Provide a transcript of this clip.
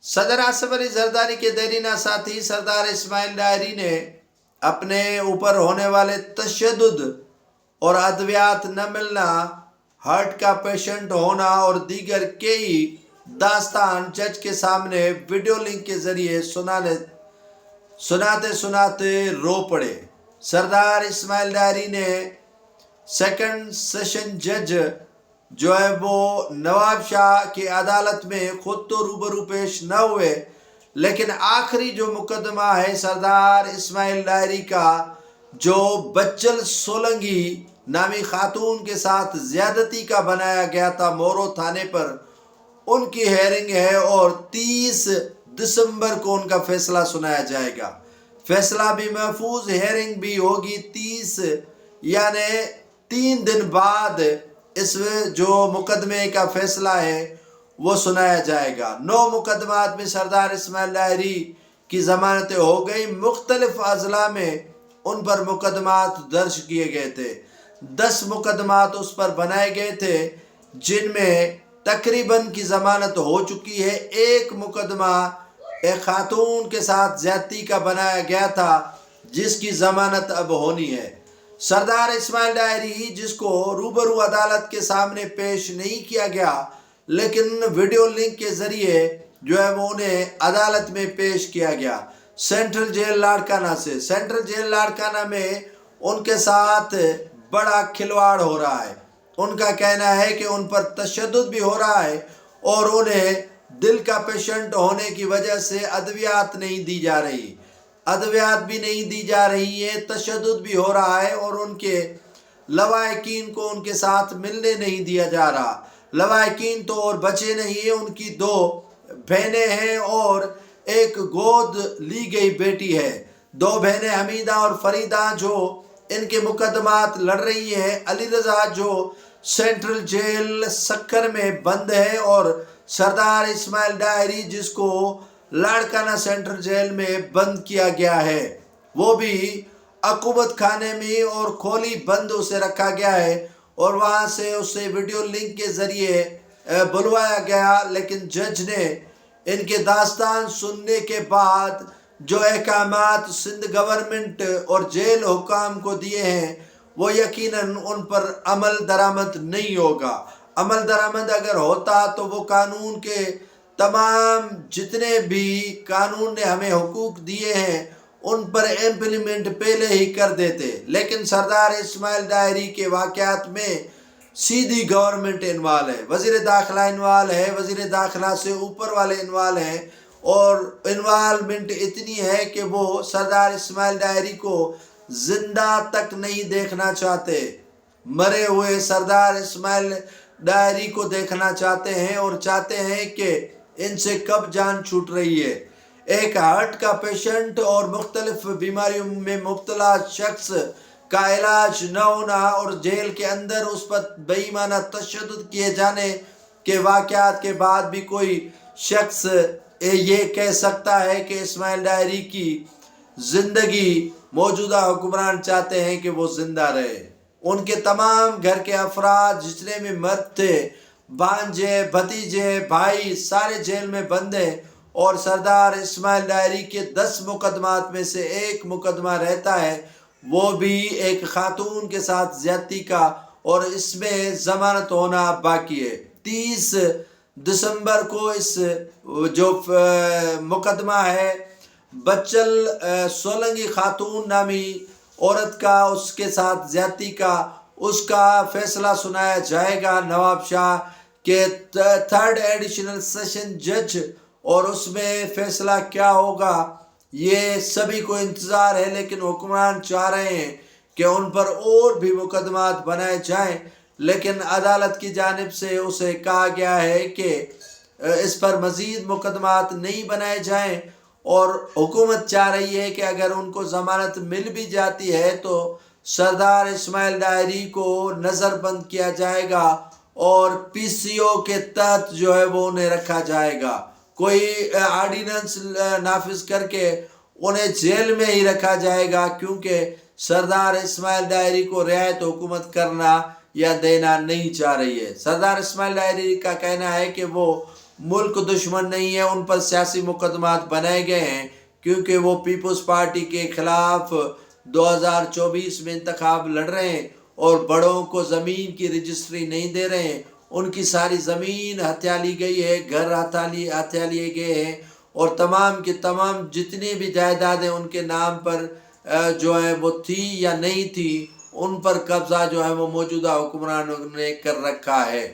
صدر آصف علی زرداری کے دیرینہ ساتھی سردار اسماعیل ڈائری نے اپنے اوپر ہونے والے تشدد اور ادویات نہ ملنا، ہارٹ کا پیشنٹ ہونا اور دیگر کئی داستان جج کے سامنے ویڈیو لنک کے ذریعے سناتے رو پڑے۔ سردار اسماعیل ڈائری نے سیکنڈ سیشن جج جو ہے وہ نواب شاہ کی عدالت میں خود تو روبرو پیش نہ ہوئے، لیکن آخری جو مقدمہ ہے سردار اسماعیل ڈائری کا، جو بچل سولنگی نامی خاتون کے ساتھ زیادتی کا بنایا گیا تھا مورو تھانے پر، ان کی ہیئرنگ ہے اور 30 دسمبر کو ان کا فیصلہ سنایا جائے گا۔ فیصلہ بھی محفوظ، ہیئرنگ بھی ہوگی 30 یعنی 3 دن بعد اس جو مقدمے کا فیصلہ ہے وہ سنایا جائے گا۔ 9 مقدمات میں سردار اسماعیل ڈائری کی ضمانتیں ہو گئی، مختلف اضلاع میں ان پر مقدمات درج کیے گئے تھے۔ 10 مقدمات اس پر بنائے گئے تھے جن میں تقریباً کی ضمانت ہو چکی ہے۔ ایک مقدمہ ایک خاتون کے ساتھ زیادتی کا بنایا گیا تھا جس کی ضمانت اب ہونی ہے۔ سردار اسماعیل ڈائری جس کو روبرو عدالت کے سامنے پیش نہیں کیا گیا، لیکن ویڈیو لنک کے ذریعے جو ہے وہ انہیں عدالت میں پیش کیا گیا سینٹرل جیل لاڑکانہ سے۔ سینٹرل جیل لاڑکانہ میں ان کے ساتھ بڑا کھلواڑ ہو رہا ہے۔ ان کا کہنا ہے کہ ان پر تشدد بھی ہو رہا ہے اور انہیں دل کا پیشنٹ ہونے کی وجہ سے ادویات نہیں دی جا رہی، ادویات بھی نہیں دی جا رہی ہے، تشدد بھی ہو رہا ہے اور ان کے لواحقین کو ان کے ساتھ ملنے نہیں دیا جا رہا۔ لواحقین تو اور بچے نہیں ہیں، ان کی 2 بہنیں ہیں اور ایک گود لی گئی بیٹی ہے۔ 2 بہنیں حمیدہ اور فریدہ جو ان کے مقدمات لڑ رہی ہیں، علی رضا جو سینٹرل جیل سکر میں بند ہے اور سردار اسماعیل ڈائری جس کو لاڑکانہ سینٹرل جیل میں بند کیا گیا ہے، وہ بھی عقوبت خانے میں اور کھولی بند اسے رکھا گیا ہے اور وہاں سے اسے ویڈیو لنک کے ذریعے بلوایا گیا۔ لیکن جج نے ان کے داستان سننے کے بعد جو احکامات سندھ گورنمنٹ اور جیل حکام کو دیے ہیں وہ یقیناً ان پر عمل درآمد نہیں ہوگا۔ عمل درآمد اگر ہوتا تو وہ قانون کے تمام جتنے بھی قانون نے ہمیں حقوق دیے ہیں ان پر امپلیمنٹ پہلے ہی کر دیتے، لیکن سردار اسماعیل ڈائری کے واقعات میں سیدھی گورنمنٹ انوال ہے، وزیر داخلہ انوال ہے، وزیر داخلہ سے اوپر والے انوال ہیں اور انوالمنٹ اتنی ہے کہ وہ سردار اسماعیل ڈائری کو زندہ تک نہیں دیکھنا چاہتے، مرے ہوئے سردار اسماعیل ڈائری کو دیکھنا چاہتے ہیں اور چاہتے ہیں کہ ان سے کب جان چھوٹ رہی ہے۔ ایک ہارٹ کا پیشنٹ اور مختلف بیماریوں میں مبتلا شخص کا علاج نہ ہونا اور جیل کے اندر اس پر بے ایمانہ تشدد کیے جانے کے واقعات کے بعد بھی کوئی شخص یہ کہہ سکتا ہے کہ اسماعیل ڈائری کی زندگی موجودہ حکمران چاہتے ہیں کہ وہ زندہ رہے۔ ان کے تمام گھر کے افراد جتنے بھی مرد تھے، بھانجے، بھتیجے، بھائی، سارے جیل میں بند ہیں اور سردار اسماعیل ڈائری کے 10 مقدمات میں سے ایک مقدمہ رہتا ہے، وہ بھی ایک خاتون کے ساتھ زیادتی کا اور اس میں ضمانت ہونا باقی ہے۔ 30 دسمبر کو اس جو مقدمہ ہے بچل سولنگی خاتون نامی عورت کا، اس کے ساتھ زیادتی کا، اس کا فیصلہ سنایا جائے گا نواب شاہ کے 3rd ایڈیشنل سیشن جج، اور اس میں فیصلہ کیا ہوگا یہ سبھی کو انتظار ہے، لیکن حکمران چاہ رہے ہیں کہ ان پر اور بھی مقدمات بنائے جائیں، لیکن عدالت کی جانب سے اسے کہا گیا ہے کہ اس پر مزید مقدمات نہیں بنائے جائیں اور حکومت چاہ رہی ہے کہ اگر ان کو ضمانت مل بھی جاتی ہے تو سردار اسماعیل ڈائری کو نظر بند کیا جائے گا اور PCO کے تحت جو ہے وہ انہیں رکھا جائے گا، کوئی آرڈیننس نافذ کر کے انہیں جیل میں ہی رکھا جائے گا، کیونکہ سردار اسماعیل ڈائری کو رعایت حکومت کرنا یا دینا نہیں چاہ رہی ہے۔ سردار اسماعیل ڈائری کا کہنا ہے کہ وہ ملک دشمن نہیں ہے، ان پر سیاسی مقدمات بنائے گئے ہیں کیونکہ وہ پیپلز پارٹی کے خلاف 2024 میں انتخاب لڑ رہے ہیں اور بڑوں کو زمین کی رجسٹری نہیں دے رہے ہیں۔ ان کی ساری زمین ہتھیا لی گئی ہے، گھر ہتھیا لیے گئے ہیں، اور تمام کے تمام جتنی بھی جائیدادیں ان کے نام پر جو ہے وہ تھی یا نہیں تھی، ان پر قبضہ جو ہے وہ موجودہ حکمرانوں نے کر رکھا ہے۔